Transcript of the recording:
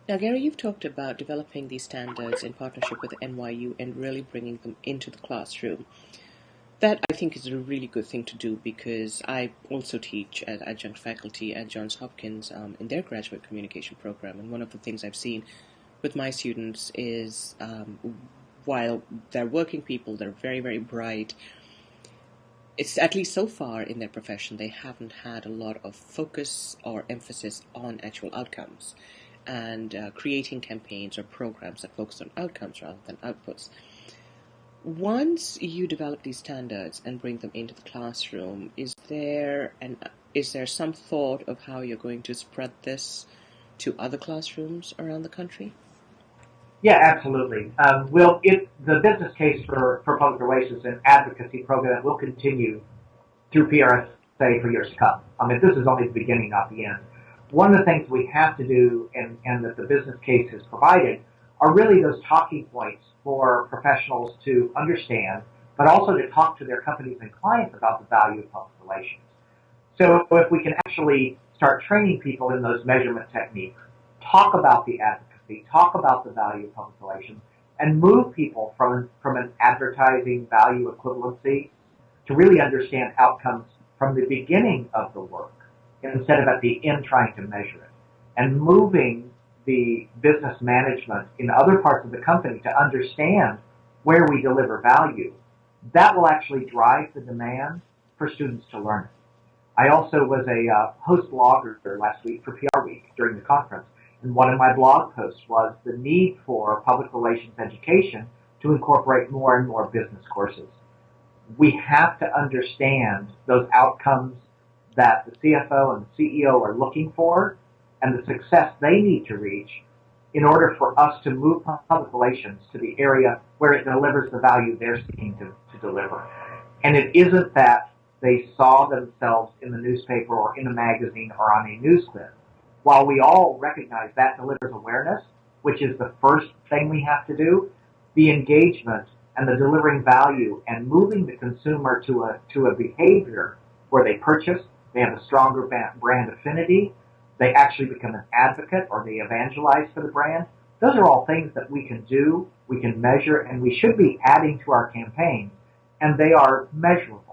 Now, Gary, you've talked about developing these standards in partnership with NYU and really bringing them into the classroom. That, I think, is a really good thing to do because I also teach as adjunct faculty at Johns Hopkins in their graduate communication program. And one of the things I've seen with my students is while they're working people, they're very, very bright. It's at least so far in their profession, they haven't had a lot of focus or emphasis on actual outcomes and creating campaigns or programs that focus on outcomes rather than outputs. Once you develop these standards and bring them into the classroom, is there some thought of how you're going to spread this to other classrooms around the country? Yeah, absolutely. The business case for public relations and advocacy program will continue through PRSA for years to come. I mean, this is only the beginning, not the end. One of the things we have to do, and that the business case has provided, are really those talking points for professionals to understand, but also to talk to their companies and clients about the value of public relations. So if we can actually start training people in those measurement techniques, talk about the advocacy, talk about the value of public relations, and move people from an advertising value equivalency to really understand outcomes from the beginning of the work instead of at the end trying to measure it, and moving the business management in other parts of the company to understand where we deliver value, that will actually drive the demand for students to learn it. I also was a host blogger last week for PR Week during the conference, and one of my blog posts was the need for public relations education to incorporate more and more business courses. We have to understand those outcomes that the CFO and the CEO are looking for and the success they need to reach in order for us to move public relations to the area where it delivers the value they're seeking to deliver. And it isn't that they saw themselves in the newspaper or in a magazine or on a news clip. While we all recognize that delivers awareness, which is the first thing we have to do, the engagement and the delivering value and moving the consumer to a behavior where they purchase, they have a stronger brand affinity, they actually become an advocate or they evangelize for the brand. Those are all things that we can do, we can measure, and we should be adding to our campaign, and they are measurable.